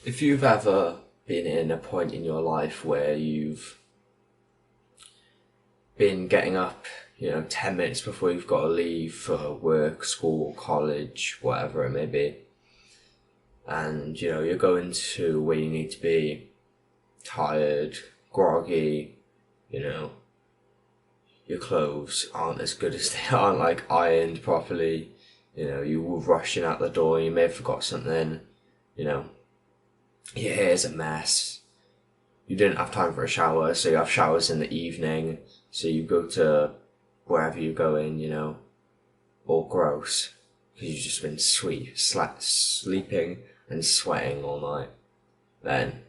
If you've ever been in a point in your life where you've been getting up, 10 minutes before you've got to leave for work, school, college, whatever it may be, and, you're going to where you need to be, tired, groggy, your clothes aren't as good as they aren't like ironed properly, you were rushing out the door, you may have forgot something, your hair's a mess, you didn't have time for a shower, so you have showers in the evening, so you go to wherever you're going, all gross, because you've just been sleeping and sweating all night. Then,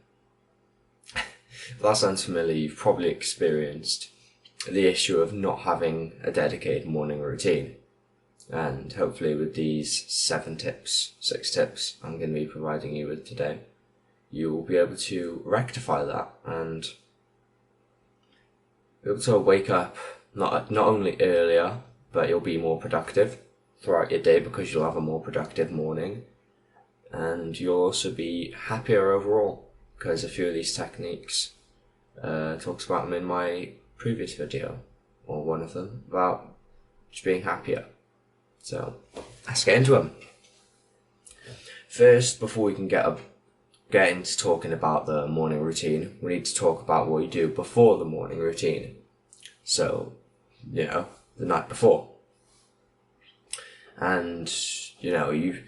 if that sounds familiar, you've probably experienced the issue of not having a dedicated morning routine. And hopefully with these 6 tips I'm going to be providing you with today, you will be able to rectify that and be able to wake up not only earlier, but you'll be more productive throughout your day because you'll have a more productive morning, and you'll also be happier overall because a few of these techniques talks about them in my previous video, or one of them, about just being happier. So let's get into them. First, before we can get into talking about the morning routine, we need to talk about what you do before the morning routine. So, the night before. And, you've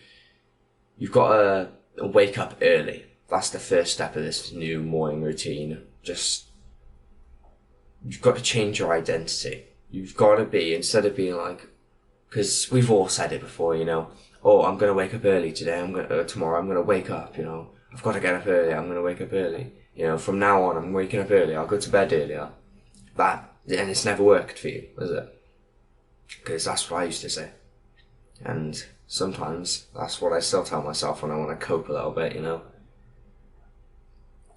got to wake up early. That's the first step of this new morning routine. You've got to change your identity. You've got to be, instead of being like, because we've all said it before, oh, I'm going to wake up early today, tomorrow I'm going to wake up, I've got to get up early, I'm going to wake up early. From now on, I'm waking up early, I'll go to bed earlier. And it's never worked for you, has it? Because that's what I used to say. And sometimes that's what I still tell myself when I want to cope a little bit,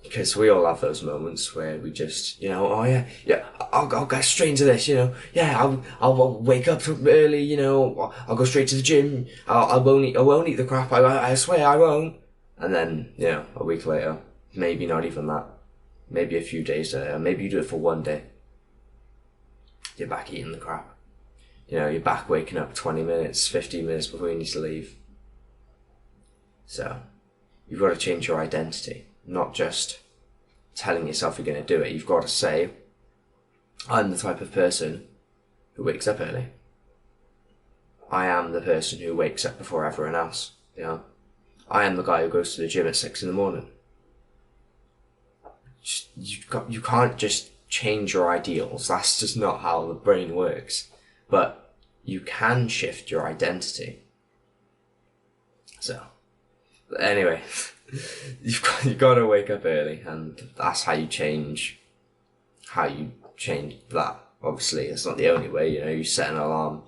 Because we all have those moments where we just, I'll get straight into this, I'll wake up early, I'll go straight to the gym, I won't eat the crap, I swear I won't. And then, a week later, maybe not even that, maybe a few days later, maybe you do it for one day, you're back eating the crap. You're back waking up 20 minutes, 15 minutes before you need to leave. So, you've got to change your identity. Not just telling yourself you're going to do it. You've got to say, I'm the type of person who wakes up early. I am the person who wakes up before everyone else. I am the guy who goes to the gym at 6 a.m. You can't just change your ideals. That's just not how the brain works. But you can shift your identity. So, anyway, you've got to wake up early, and that's how you change that. Obviously, it's not the only way, you set an alarm.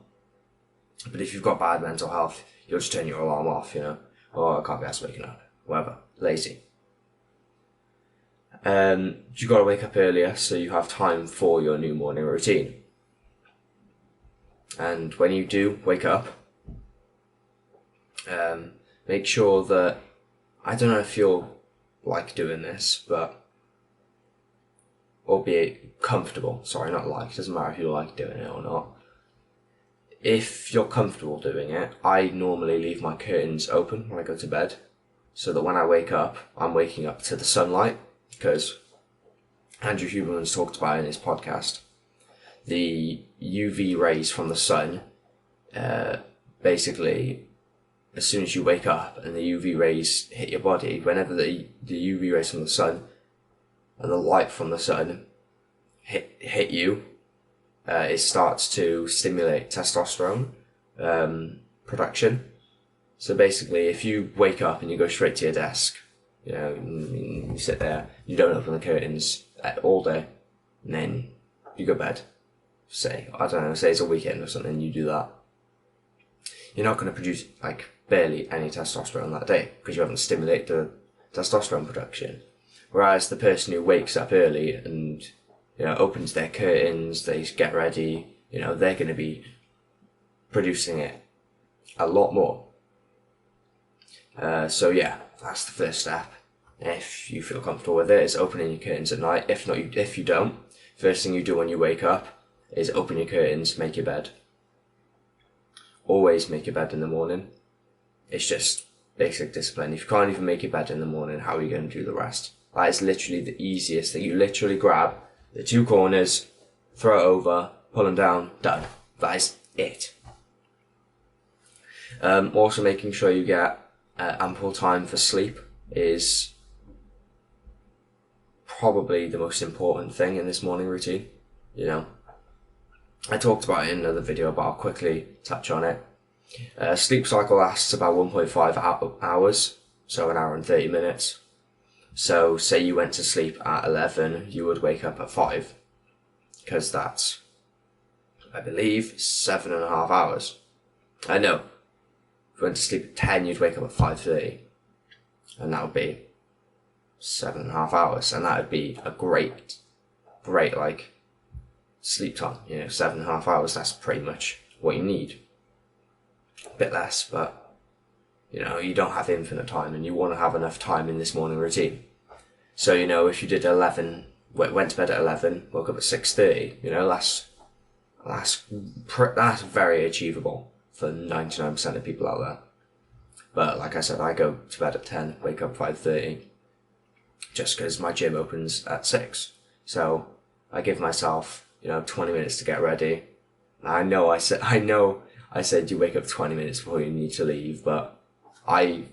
But if you've got bad mental health, you'll just turn your alarm off, Oh, I can't be asked waking up. Whatever. Lazy. You've got to wake up earlier so you have time for your new morning routine. And when you do wake up, make sure that, I don't know if you'll like doing this, but, or be comfortable, sorry, not like, doesn't matter if you like doing it or not. If you're comfortable doing it, I normally leave my curtains open when I go to bed, so that when I wake up, I'm waking up to the sunlight, because Andrew Huberman's talked about in his podcast, the UV rays from the sun, basically, as soon as you wake up and the UV rays hit your body, whenever the UV rays from the sun and the light from the sun hit you, it starts to stimulate testosterone production. So basically, if you wake up and you go straight to your desk, you sit there, you don't open the curtains all day, and then you go to bed, say it's a weekend or something, you do that, you're not going to produce barely any testosterone that day because you haven't stimulated the testosterone production. Whereas the person who wakes up early and opens their curtains, they get ready, they're going to be producing it a lot more. So yeah, that's the first step. if you feel comfortable with it, is opening your curtains at night. If not, if you don't, first thing you do when you wake up is open your curtains, make your bed. Always make your bed in the morning. It's just basic discipline. If you can't even make your bed in the morning, how are you going to do the rest? That is literally the easiest thing. You literally grab the two corners, throw it over, pull them down, done. That is it. Also making sure you get ample time for sleep is probably the most important thing in this morning routine. You know, I talked about it in another video, but I'll quickly touch on it. Sleep cycle lasts about 1.5 hours, so an hour and 30 minutes. So say you went to sleep at 11, you would wake up at 5, because that's, I believe, 7.5 hours. I know. If you went to sleep at 10, you'd wake up at 5:30, and that would be 7.5 hours, and that would be a great like sleep time. 7.5 hours. That's pretty much what you need. A bit less, but you don't have infinite time, and you want to have enough time in this morning routine. So if you did 11, went to bed at 11, woke up at 6:30, that's very achievable for 99% of people out there. But like I said, I go to bed at 10, wake up 5:30, just because my gym opens at 6. So I give myself 20 minutes to get ready. I know I said you wake up 20 minutes before you need to leave, but I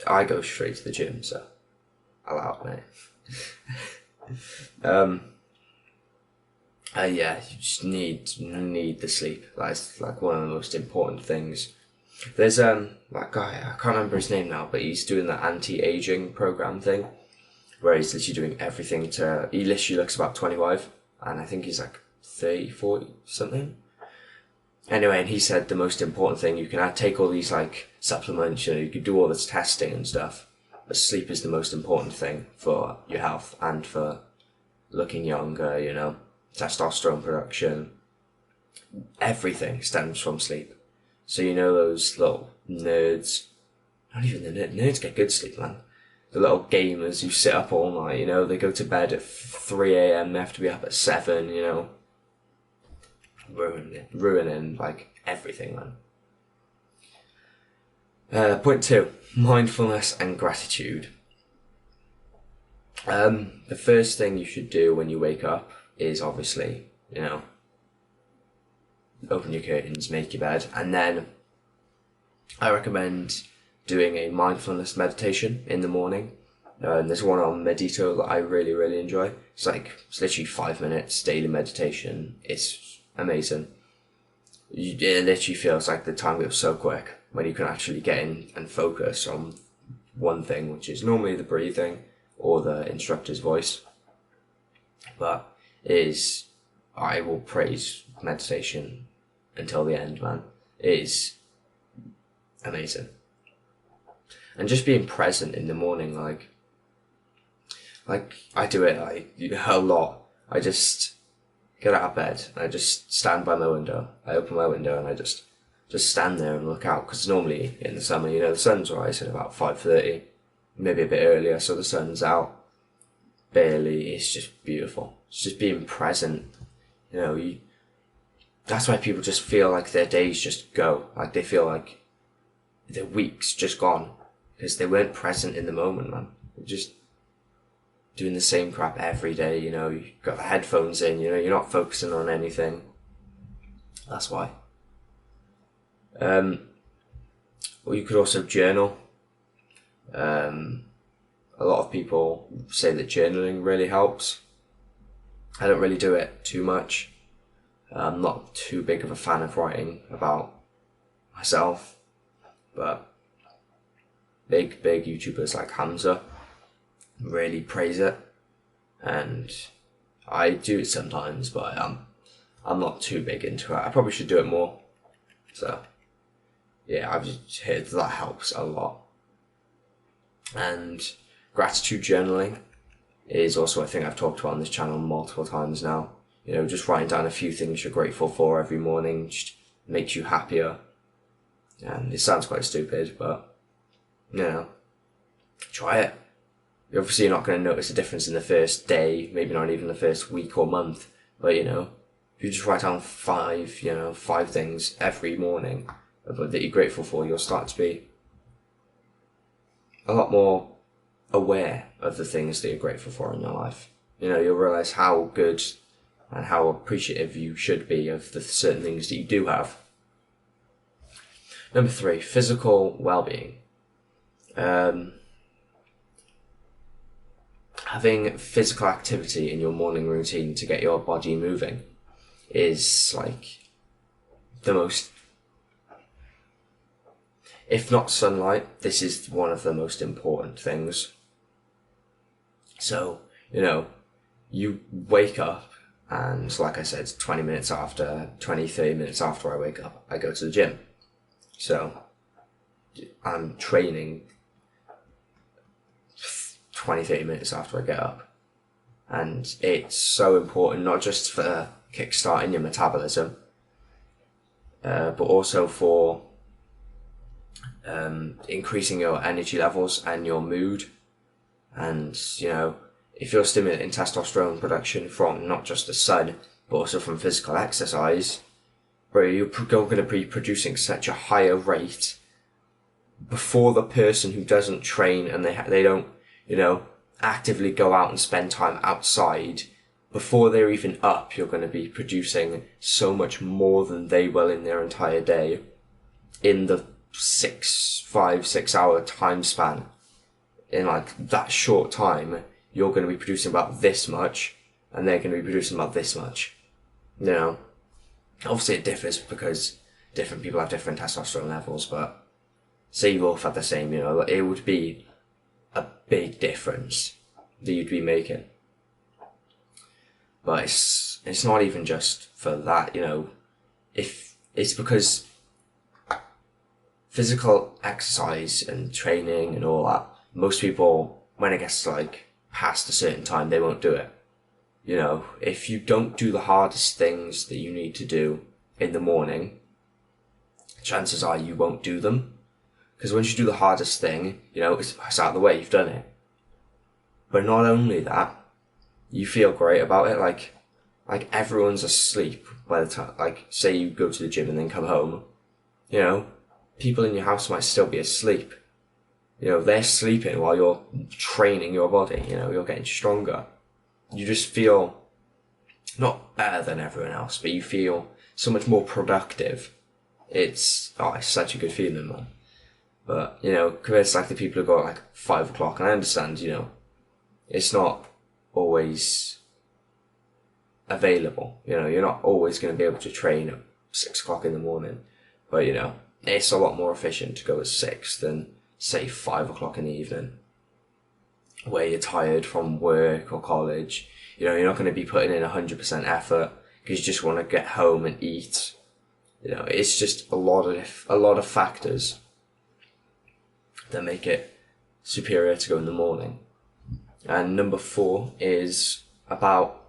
go straight to the gym, so allow it, mate. Yeah, you just need the sleep. That's like one of the most important things. There's that guy, I can't remember his name now, but he's doing the anti-aging program thing, where he's literally doing everything he literally looks about 25, and I think he's like 30, 40 something. Anyway, and he said the most important thing, you can take all these like supplements, you can do all this testing and stuff, but sleep is the most important thing for your health and for looking younger, testosterone production. Everything stems from sleep. So those little nerds, not even the nerds get good sleep, man. The little gamers who sit up all night, they go to bed at 3 a.m, they have to be up at 7, ruining like everything, man. Point 2, mindfulness and gratitude. The first thing you should do when you wake up is obviously, open your curtains, make your bed, and then I recommend doing a mindfulness meditation in the morning. There's one on Medito that I really, really enjoy. It's literally 5 minutes daily meditation. It's amazing. It literally feels like the time goes so quick when you can actually get in and focus on one thing, which is normally the breathing or the instructor's voice. But I will praise meditation until the end, man. It is amazing. And just being present in the morning, like I do it a lot. I just get out of bed, and I just stand by my window. I open my window and I just stand there and look out, because normally in the summer, the sun's rising about 5:30, maybe a bit earlier, so the sun's out barely. It's just beautiful. It's just being present. That's why people just feel like their days just go. Like they feel like their week's just gone, because they weren't present in the moment, man. They're just doing the same crap every day, you've got the headphones in, you're not focusing on anything. That's why. Or you could also journal. A lot of people say that journaling really helps. I don't really do it too much. I'm not too big of a fan of writing about myself, but big YouTubers like Hamza really praise it, and I do it sometimes, but I'm not too big into it. I probably should do it more. So yeah, I've just heard that helps a lot. And gratitude journaling is also a thing I've talked about on this channel multiple times now. Just writing down a few things you're grateful for every morning just makes you happier. And it sounds quite stupid, but try it. Obviously, you're not going to notice a difference in the first day, maybe not even the first week or month. But, you know, if you just write down 5 things every morning that you're grateful for, you'll start to be a lot more aware of the things that you're grateful for in your life. You know, you'll realise how good and how appreciative you should be of the certain things that you do have. Number 3, physical well-being. Having physical activity in your morning routine to get your body moving is like the most, if not sunlight, this is one of the most important things. So, you know, you wake up and, like I said, 30 minutes after I wake up, I go to the gym. So I'm training 20-30 minutes after I get up. And it's so important, not just for kickstarting your metabolism, but also for increasing your energy levels and your mood. And, you know, if you're stimulating testosterone production from not just the sun, but also from physical exercise, bro, you're going to be producing such a higher rate before the person who doesn't train and they don't, you know, actively go out and spend time outside. Before they're even up, you're going to be producing so much more than they will in their entire day in the 5-6 hour time span. In like that short time, you're going to be producing about this much and they're going to be producing about this much. You know, obviously it differs because different people have different testosterone levels, but say you both had the same, you know, it would be a big difference that you'd be making. But it's not even just for that, you know, if it's because physical exercise and training and all that, most people, when it gets like past a certain time, they won't do it. You know, if you don't do the hardest things that you need to do in the morning, chances are you won't do them. Because once you do the hardest thing, you know, it's out of the way, you've done it. But not only that, you feel great about it. Like everyone's asleep by the time, like, say you go to the gym and then come home, you know, people in your house might still be asleep. You know, they're sleeping while you're training your body, you know, you're getting stronger. You just feel not better than everyone else, but you feel so much more productive. It's such a good feeling, man. But, you know, compared to like the people who go at like 5 o'clock, and I understand, you know, it's not always available. You know, you're not always going to be able to train at 6 o'clock in the morning. But, you know, it's a lot more efficient to go at 6 than, say, 5 o'clock in the evening, where you're tired from work or college. You know, you're not going to be putting in 100% effort because you just want to get home and eat. You know, it's just a lot of factors that make it superior to go in the morning. And number 4 is about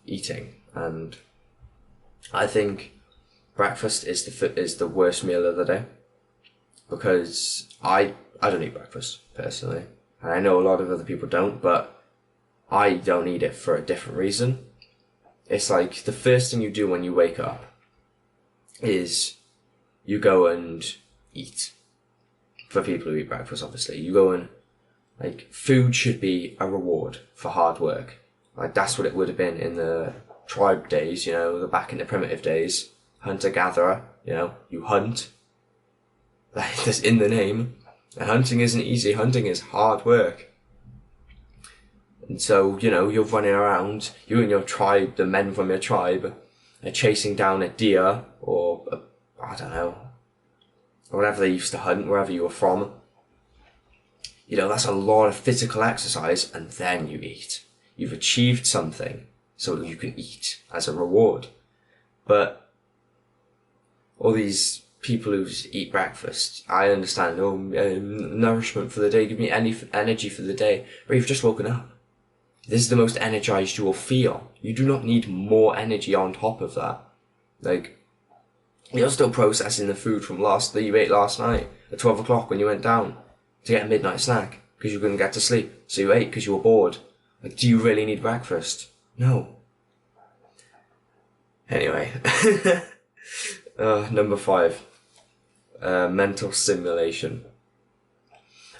eating. And I think breakfast is the worst meal of the day, because I don't eat breakfast personally, and I know a lot of other people don't, but I don't eat it for a different reason. It's like the first thing you do when you wake up is you go and eat. For people who eat breakfast, obviously, you go and, like, food should be a reward for hard work. Like, that's what it would have been in the tribe days, you know, back in the primitive days. Hunter-gatherer, you know, you hunt. Like, that's in the name. And hunting isn't easy. Hunting is hard work. And so, you know, you're running around, you and your tribe, the men from your tribe, are chasing down a deer or, I don't know, or whatever they used to hunt, wherever you were from. You know, that's a lot of physical exercise, and then you eat. You've achieved something, so you can eat as a reward. But all these people who eat breakfast, I understand, nourishment for the day, give me any energy for the day. But you've just woken up. This is the most energized you will feel. You do not need more energy on top of that. Like, you're still processing the food from that you ate last night at 12 o'clock when you went down to get a midnight snack. because you couldn't get to sleep. So you ate because you were bored. Like, do you really need breakfast? No. Anyway. Number 5. Mental stimulation.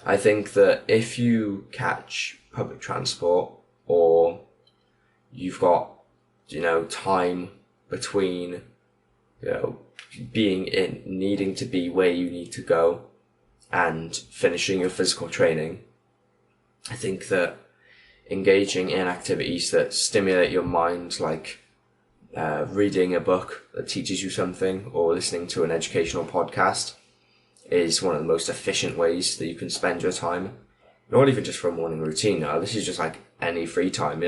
I think that if you catch public transport, or you've got, time between, needing to be where you need to go and finishing your physical training, I think that engaging in activities that stimulate your mind, like reading a book that teaches you something, or listening to an educational podcast, is one of the most efficient ways that you can spend your time. Not even just for a morning routine. Now, this is just like any free time,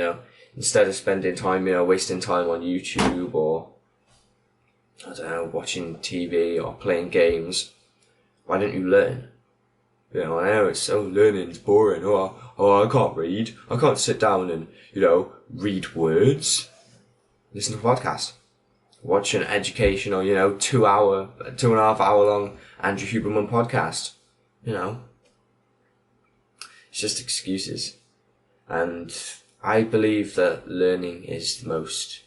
Instead of spending time, wasting time on YouTube, or, I don't know, watching TV or playing games, why don't you learn? I know it's so learning's boring. Oh, I can't read. I can't sit down and, read words. Listen to a podcast. Watch an educational, 2.5 hour long Andrew Huberman podcast. It's just excuses. And I believe that learning is the most,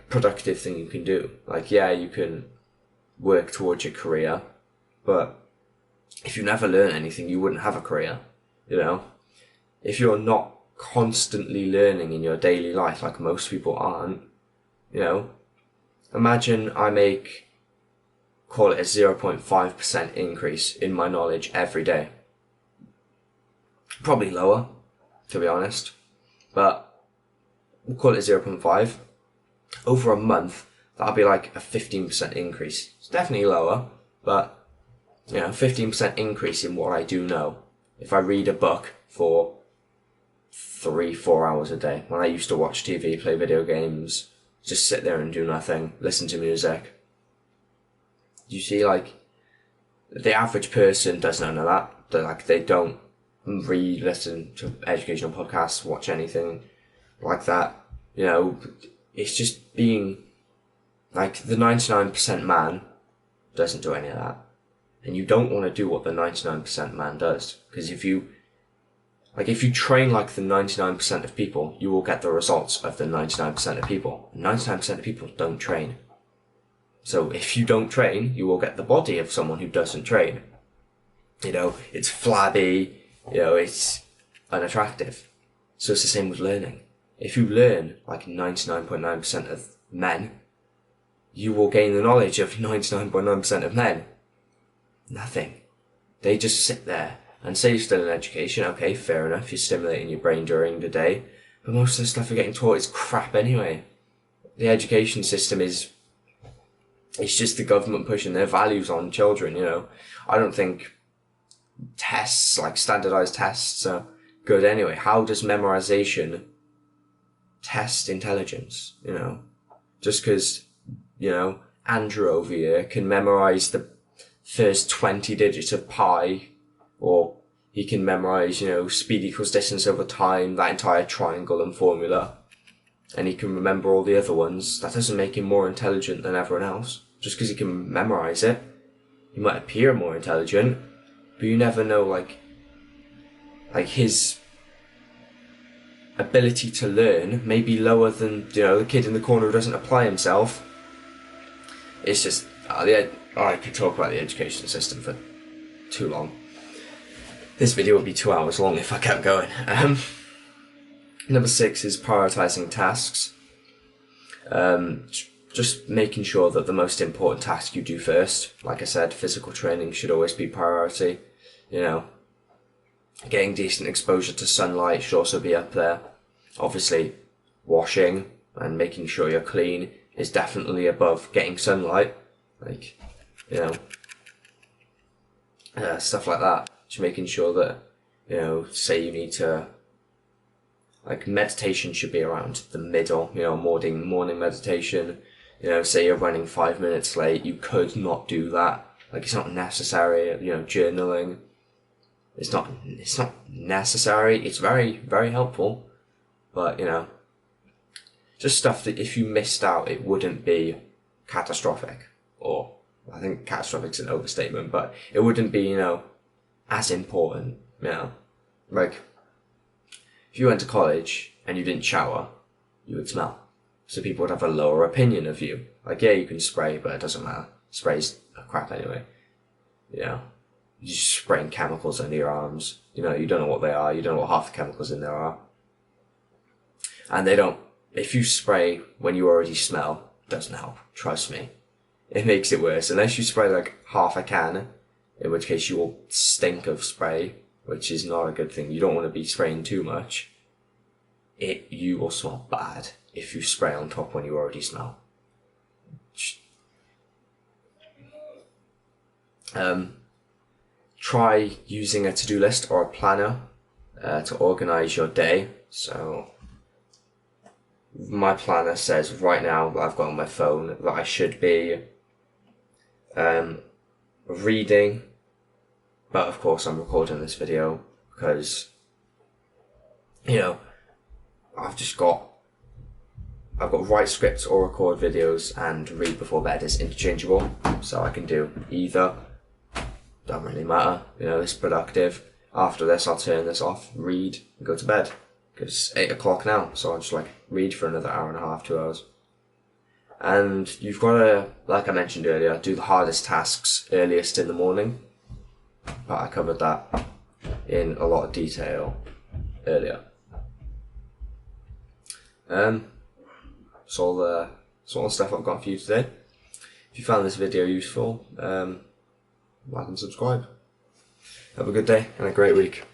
productive thing you can do. You can work towards your career, but if you never learn anything, you wouldn't have a career, If you're not constantly learning in your daily life, like most people aren't, imagine I call it a 0.5% increase in my knowledge every day. Probably lower, to be honest, but we'll call it 0.5. Over a month, that'll be like a 15% increase. It's definitely lower, but 15% increase in what I do know. If I read a book for 3-4 hours a day, when I used to watch TV, play video games, just sit there and do nothing, listen to music. You see, the average person does none of that. They don't read, listen to educational podcasts, watch anything like that. It's just being, the 99% man doesn't do any of that. And you don't want to do what the 99% man does. Because if you train like the 99% of people, you will get the results of the 99% of people. 99% of people don't train. So if you don't train, you will get the body of someone who doesn't train. It's flabby, it's unattractive. So it's the same with learning. If you learn like 99.9% of men, you will gain the knowledge of 99.9% of men. Nothing. They just sit there and say you're still in education. Okay, fair enough, you're stimulating your brain during the day, but most of the stuff you're getting taught is crap anyway. The education system it's just the government pushing their values on children, I don't think tests, standardized tests, are good anyway. How does memorization test intelligence, Just because, Andrew over here can memorize the first 20 digits of pi, or he can memorize, speed equals distance over time, that entire triangle and formula, and he can remember all the other ones. That doesn't make him more intelligent than everyone else. Just because he can memorize it, he might appear more intelligent, but you never know, his ability to learn may be lower than, the kid in the corner who doesn't apply himself. It's just, I could talk about the education system for too long. This video would be 2 hours long if I kept going. Number 6 is prioritizing tasks. Just making sure that the most important task you do first. Like I said, physical training should always be priority. Getting decent exposure to sunlight should also be up there. Obviously, washing and making sure you're clean is definitely above getting sunlight. Stuff like that. Just making sure that, say you need to, meditation should be around the middle, morning meditation. Say you're running 5 minutes late, you could not do that. It's not necessary, journaling. It's not necessary. It's very, very helpful. But, just stuff that if you missed out, it wouldn't be catastrophic. Or, I think catastrophic's an overstatement, but it wouldn't be, as important. You know, like, if you went to college and you didn't shower, you would smell. So people would have a lower opinion of you. Like, yeah, you can spray, but it doesn't matter. Spray's crap anyway. You know, you're just spraying chemicals under your arms. You know, you don't know what they are. You don't know what half the chemicals in there are. And they don't, if you spray when you already smell, it doesn't help. Trust me. It makes it worse. Unless you spray like half a can, in which case you will stink of spray, which is not a good thing. You don't want to be spraying too much. You will smell bad if you spray on top when you already smell. Try using a to-do list or a planner to organize your day. So my planner says right now that I've got on my phone that I should be reading, but of course I'm recording this video because, you know, I've got write scripts or record videos and read before bed is interchangeable, so I can do either. Don't really matter, you know, it's productive. After this I'll turn this off, read, and go to bed. Because it's 8 o'clock now, so I'll just like read for another hour and a half, 2 hours. And you've got to, like I mentioned earlier, do the hardest tasks earliest in the morning. But I covered that in a lot of detail earlier. That's all the stuff I've got for you today. If you found this video useful, like and subscribe. Have a good day and a great week.